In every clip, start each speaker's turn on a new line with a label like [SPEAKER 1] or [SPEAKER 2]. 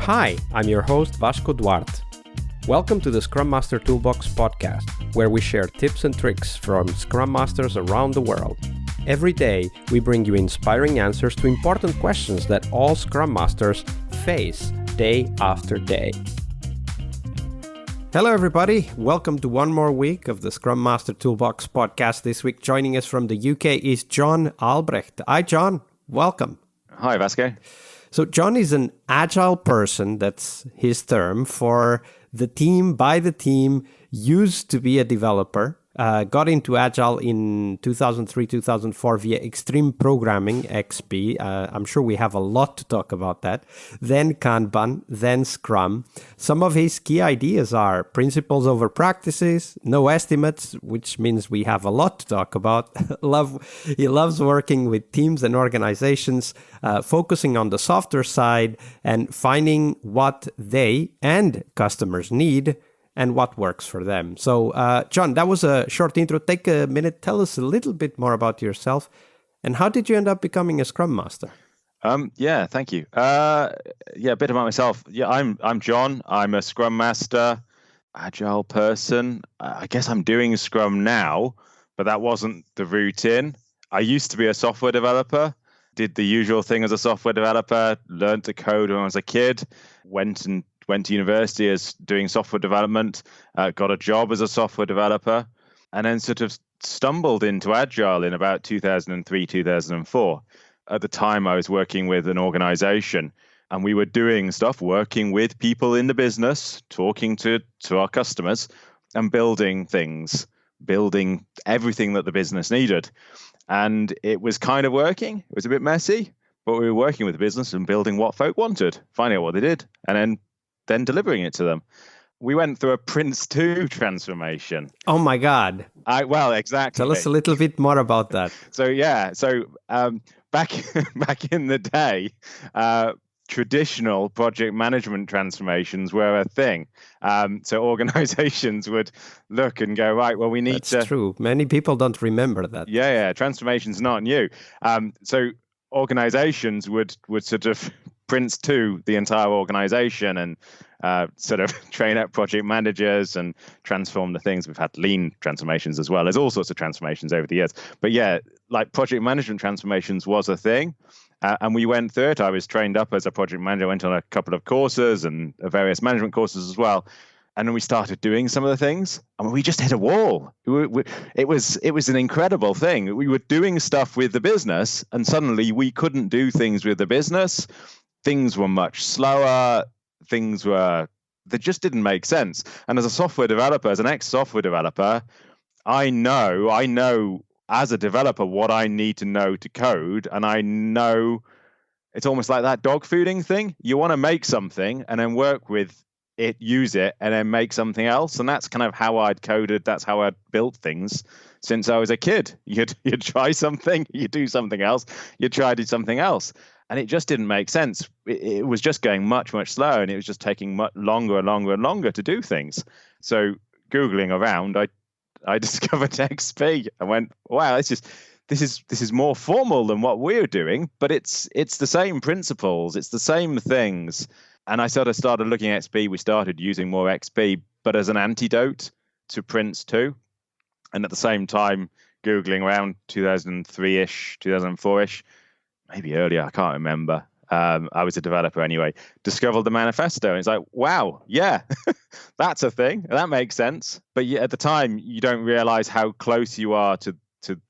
[SPEAKER 1] Hi, I'm your host Vasco Duarte. Welcome to the Scrum Master Toolbox podcast, where we share tips and tricks from Scrum Masters around the world. Every day, we bring you inspiring answers to important questions that all Scrum Masters face day after day. Hello, everybody. Welcome to one more week of the Scrum Master Toolbox podcast. This week, joining us from the UK is John Albrecht. Hi, John. Welcome.
[SPEAKER 2] Hi, Vasco.
[SPEAKER 1] So John is an Agile Person, that's his term, for the team, by the team, used to be a developer, got into Agile in 2003, 2004 via Extreme Programming, XP. I'm sure we have a lot to talk about that. Then Kanban, then Scrum. Some of his key ideas are principles over practices, no estimates, which means we have a lot to talk about. He loves working with teams and organizations, focusing on the softer side and finding what they and customers need and what works for them. So, John, that was a short intro. Take a minute. Tell us a little bit more about yourself. And how did you end up becoming a Scrum Master?
[SPEAKER 2] Yeah, thank you. A bit about myself. Yeah, I'm John. I'm a Scrum Master, Agile Person. I guess I'm doing Scrum now, but that wasn't the route in. I used to be a software developer, did the usual thing as a software developer, learned to code when I was a kid, went to university as doing software development, got a job as a software developer, and then sort of stumbled into Agile in about 2003, 2004. At the time, I was working with an organization, and we were doing stuff, working with people in the business, talking to our customers, and building things, building everything that the business needed. And it was kind of working. It was a bit messy, but we were working with the business and building what folk wanted, finding out what they did, and then delivering it to them. We went through a Prince 2 transformation.
[SPEAKER 1] Oh my God.
[SPEAKER 2] Well, exactly.
[SPEAKER 1] Tell us a little bit more about that.
[SPEAKER 2] Back in the day, traditional project management transformations were a thing. So organizations would look and go, right, well, we need
[SPEAKER 1] That's true. Many people don't remember that.
[SPEAKER 2] Yeah, transformation's not new. So organizations would sort of Prince 2 the entire organization and sort of train up project managers and transform the things. We've had lean transformations as well. There's all sorts of transformations over the years. But yeah, like project management transformations was a thing. And we went through it. I was trained up as a project manager, went on a couple of courses and various management courses as well. And then we started doing some of the things. I mean, we just hit a wall. It was an incredible thing. We were doing stuff with the business, and suddenly we couldn't do things with the business. Things were much slower. They just didn't make sense. And as a software developer, as an ex-software developer, I know as a developer what I need to know to code. And I know it's almost like that dog fooding thing. You want to make something and then work with it, use it, and then make something else. And that's kind of how I'd coded. That's how I'd built things since I was a kid. You'd try something, you do something else, you try to do something else. And it just didn't make sense. It was just going much, much slower, and it was just taking much longer and longer and longer to do things. So Googling around, I discovered XP. I went, wow, this is more formal than what we're doing, but it's the same principles, it's the same things. And I sort of started looking at XP. We started using more XP, but as an antidote to Prince 2. And at the same time, Googling around 2003-ish, 2004-ish, maybe earlier, I can't remember. I was a developer anyway, discovered the manifesto. And it's like, wow, yeah, that's a thing. That makes sense. But at the time, you don't realize how close you are to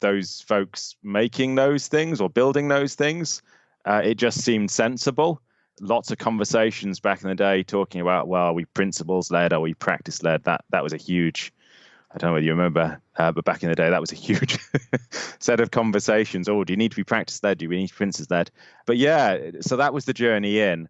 [SPEAKER 2] those folks making those things or building those things. It just seemed sensible. Lots of conversations back in the day talking about, well, are we principles-led? Are we practice-led? That was a huge, I don't know whether you remember, but back in the day, that was a huge set of conversations. Oh, do you need to be practice-led? Do we need to be principle-led? But yeah, so that was the journey in.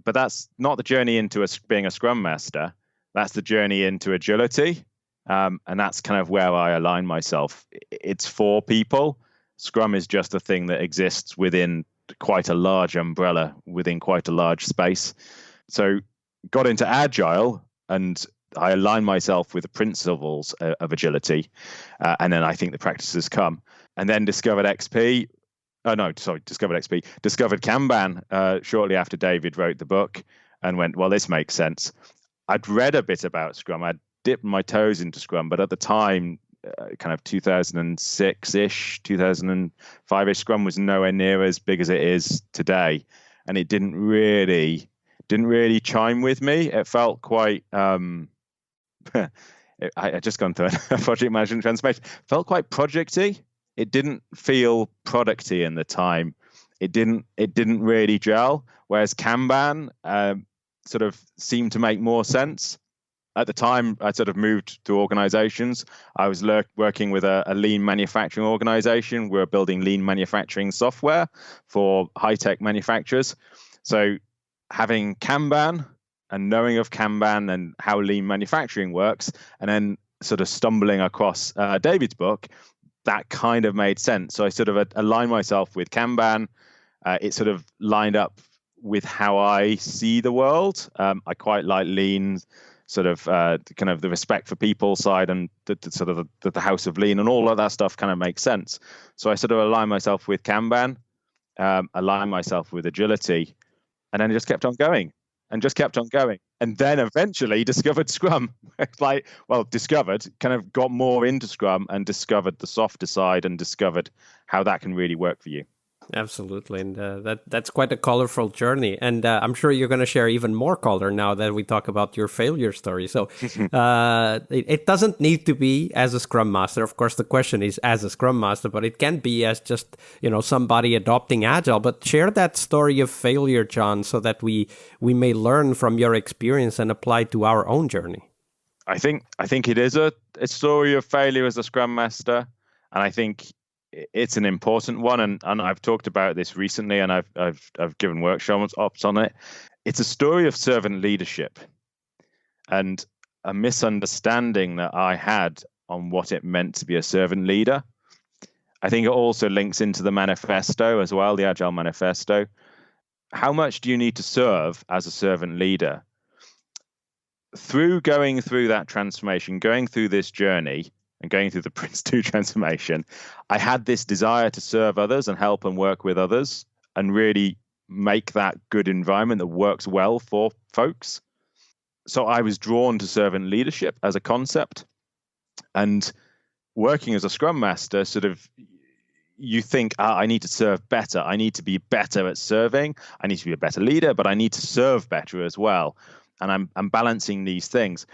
[SPEAKER 2] But that's not the journey into being a Scrum Master. That's the journey into agility. And that's kind of where I align myself. It's for people. Scrum is just a thing that exists within quite a large umbrella, within quite a large space. So got into Agile, and I align myself with the principles of agility. And then I think the practices come. And then discovered XP. Discovered XP. Discovered Kanban shortly after David wrote the book. and went, well, this makes sense. I'd read a bit about Scrum. I'd dipped my toes into Scrum, but at the time, kind of 2006-ish, 2005-ish, Scrum was nowhere near as big as it is today. And it didn't really chime with me. It felt quite, I just gone through a project management transformation, felt quite projecty. It didn't feel producty in the time. It didn't really gel. Whereas Kanban sort of seemed to make more sense. At the time, I sort of moved to organizations. I was working with a lean manufacturing organization. We were building lean manufacturing software for high-tech manufacturers. So having Kanban and knowing of Kanban and how lean manufacturing works, and then sort of stumbling across David's book, that kind of made sense. So I sort of aligned myself with Kanban. It sort of lined up with how I see the world. I quite like lean, sort of kind of the respect for people side, and the sort of the house of lean and all of that stuff kind of makes sense. So I sort of aligned myself with Kanban, aligned myself with agility, and then it just kept on going and just kept on going. And then eventually discovered Scrum. Discovered, kind of got more into Scrum and discovered the softer side and discovered how that can really work for you.
[SPEAKER 1] Absolutely. And that's quite a colorful journey. And I'm sure you're going to share even more color now that we talk about your failure story. So it doesn't need to be as a Scrum Master. Of course, the question is as a Scrum Master, but it can be as just, somebody adopting Agile. But share that story of failure, John, so that we may learn from your experience and apply to our own journey.
[SPEAKER 2] I think it is a story of failure as a Scrum Master. And I think it's an important one, and I've talked about this recently, and I've given workshops on it. It's a story of servant leadership and a misunderstanding that I had on what it meant to be a servant leader. I think it also links into the manifesto as well, the Agile Manifesto. How much do you need to serve as a servant leader? Through going through that transformation, going through this journey, and going through the Prince 2 transformation, I had this desire to serve others and help and work with others and really make that good environment that works well for folks. So I was drawn to servant leadership as a concept. And working as a Scrum Master, sort of, you think, I need to serve better. I need to be better at serving. I need to be a better leader, but I need to serve better as well. And I'm balancing these things.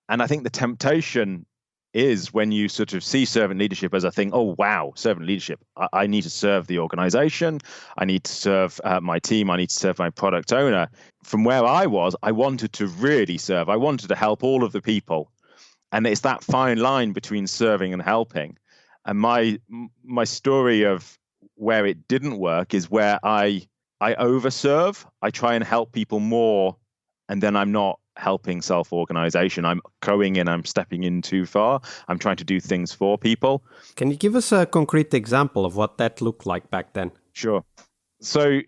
[SPEAKER 2] And I think the temptation is when you sort of see servant leadership as a thing, oh, wow, servant leadership. I need to serve the organization. I need to serve my team. I need to serve my product owner. From where I was, I wanted to really serve. I wanted to help all of the people. And it's that fine line between serving and helping. And my story of where it didn't work is where I overserve. I try and help people more, and then I'm not helping self-organization. I'm going in, I'm stepping in too far. I'm trying to do things for people.
[SPEAKER 1] Can you give us a concrete example of what that looked like back then?
[SPEAKER 2] Sure. So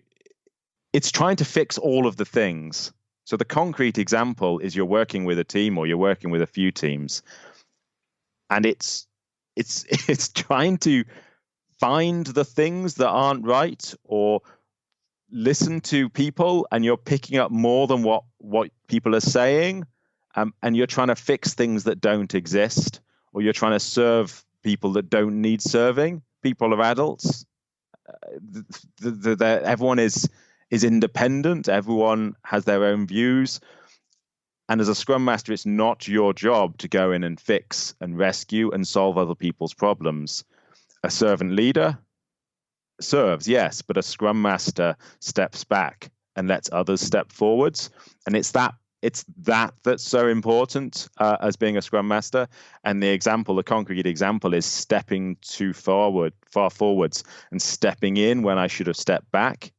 [SPEAKER 2] it's trying to fix all of the things. So the concrete example is you're working with a team or you're working with a few teams, and it's trying to find the things that aren't right or listen to people, and you're picking up more than what people are saying, and you're trying to fix things that don't exist, or you're trying to serve people that don't need serving. People are adults. Everyone is independent. Everyone has their own views. And as a Scrum Master, it's not your job to go in and fix and rescue and solve other people's problems. A servant leader serves, yes, but a Scrum Master steps back and lets others step forwards. And it's that that's so important as being a Scrum Master. And the concrete example is stepping too far forwards and stepping in when I should have stepped back,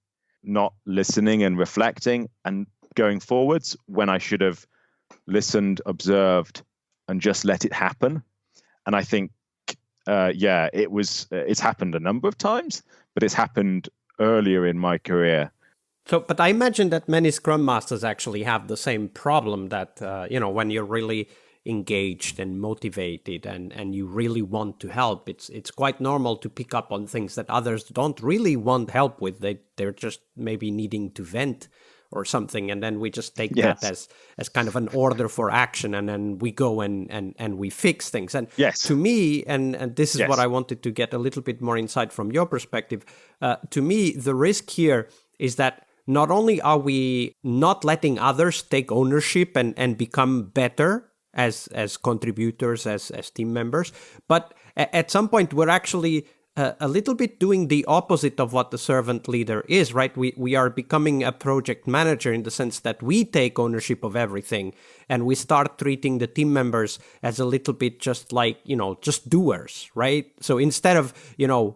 [SPEAKER 2] not listening and reflecting, and going forwards when I should have listened, observed, and just let it happen. And I think, it's happened a number of times, but it's happened earlier in my career.
[SPEAKER 1] So, but I imagine that many Scrum Masters actually have the same problem that, when you're really engaged and motivated and you really want to help, it's quite normal to pick up on things that others don't really want help with. They're just maybe needing to vent or something, and then we just take
[SPEAKER 2] Yes.
[SPEAKER 1] that as kind of an order for action, and then we go and we fix things. And
[SPEAKER 2] Yes.
[SPEAKER 1] to me, and this is
[SPEAKER 2] Yes.
[SPEAKER 1] what I wanted to get a little bit more insight from your perspective, to me, the risk here is that not only are we not letting others take ownership and become better as contributors, as team members, but at some point we're actually a little bit doing the opposite of what the servant leader is, right? We are becoming a project manager in the sense that we take ownership of everything, and we start treating the team members as a little bit just like, just doers, right? So instead of,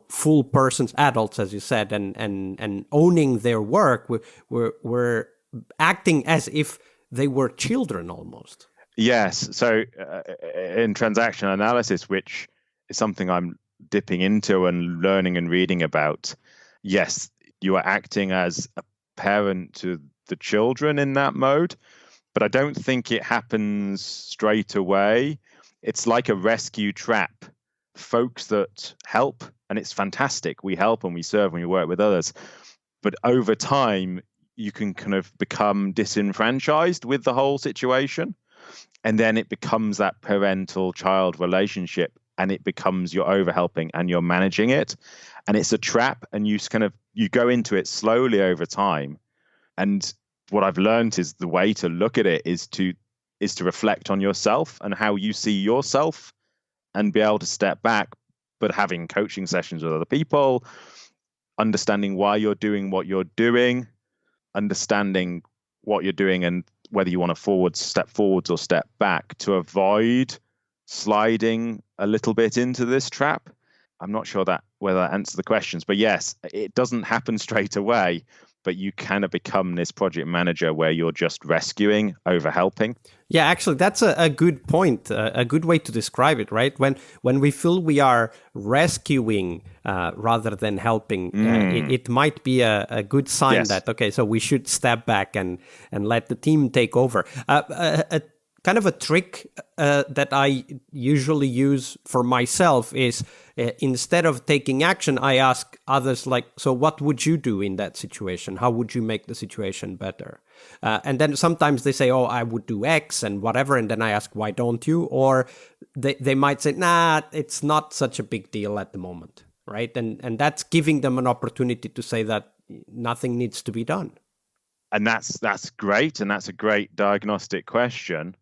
[SPEAKER 1] full persons, adults, as you said, and owning their work, we're acting as if they were children almost.
[SPEAKER 2] Yes. So in transaction analysis, which is something I'm dipping into and learning and reading about, yes, you are acting as a parent to the children in that mode, but I don't think it happens straight away. It's like a rescue trap. Folks that help, and it's fantastic, we help and we serve and we work with others, but over time you can kind of become disenfranchised with the whole situation, and then it becomes that parental-child relationship, and it becomes you're overhelping and you're managing it, and it's a trap, and you go into it slowly over time. And what I've learned is the way to look at it is to reflect on yourself and how you see yourself, and be able to step back, but having coaching sessions with other people, understanding why you're doing what you're doing, understanding what you're doing, and whether you want to step forwards or step back to avoid sliding a little bit into this trap. I'm not sure whether that answers the questions, but yes, it doesn't happen straight away, but you kind of become this project manager where you're just rescuing over helping.
[SPEAKER 1] Yeah, actually, that's a good point, a good way to describe it, right? When we feel we are rescuing rather than helping, it might be a good sign that, okay, so we should step back and let the team take over. Kind of a trick that I usually use for myself is instead of taking action, I ask others like, so what would you do in that situation? How would you make the situation better? And then sometimes they say, oh, I would do X and whatever. And then I ask, why don't you? Or they might say, nah, it's not such a big deal at the moment, right? And that's giving them an opportunity to say that nothing needs to be done.
[SPEAKER 2] And that's great. And that's a great diagnostic question.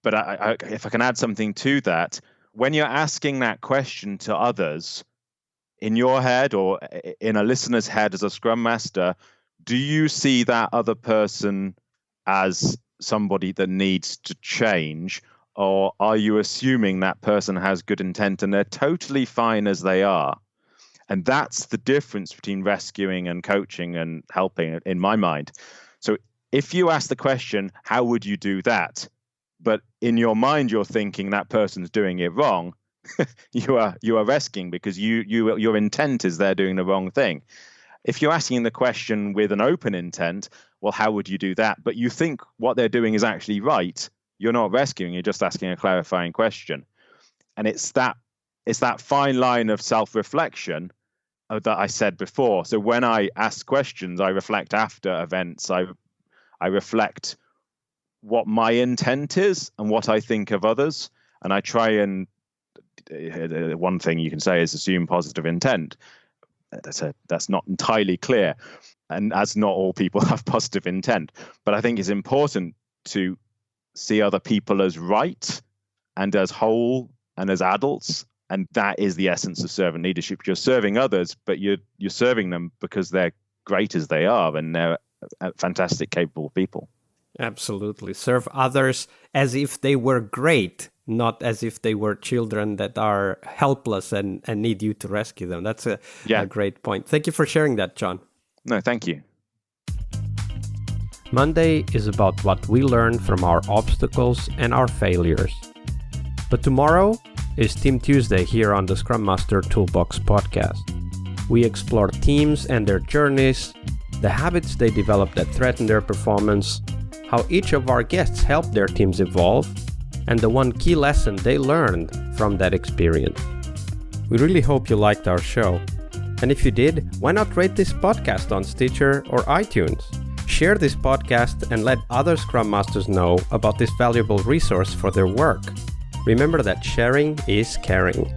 [SPEAKER 2] But if I can add something to that, when you're asking that question to others, in your head or in a listener's head as a Scrum Master, do you see that other person as somebody that needs to change? Or are you assuming that person has good intent and they're totally fine as they are? And that's the difference between rescuing and coaching and helping in my mind. So if you ask the question, how would you do that? But in your mind, you're thinking that person's doing it wrong. you are rescuing because your intent is they're doing the wrong thing. If you're asking the question with an open intent, well, how would you do that? But you think what they're doing is actually right. You're not rescuing. You're just asking a clarifying question. And it's that fine line of self-reflection that I said before. So when I ask questions, I reflect after events. I reflect what my intent is and what I think of others. And I try and one thing you can say is assume positive intent. That's not entirely clear. And as not all people have positive intent, but I think it's important to see other people as right and as whole and as adults. And that is the essence of servant leadership. You're serving others, but you're serving them because they're great as they are and they're fantastic, capable people.
[SPEAKER 1] Absolutely. Serve others as if they were great, not as if they were children that are helpless and need you to rescue them. That's a great point. Thank you for sharing that, John.
[SPEAKER 2] No, thank you.
[SPEAKER 1] Monday is about what we learn from our obstacles and our failures. But tomorrow is Team Tuesday here on the Scrum Master Toolbox podcast. We explore teams and their journeys, the habits they develop that threaten their performance, how each of our guests helped their teams evolve, and the one key lesson they learned from that experience. We really hope you liked our show. And if you did, why not rate this podcast on Stitcher or iTunes? Share this podcast and let other Scrum Masters know about this valuable resource for their work. Remember that sharing is caring.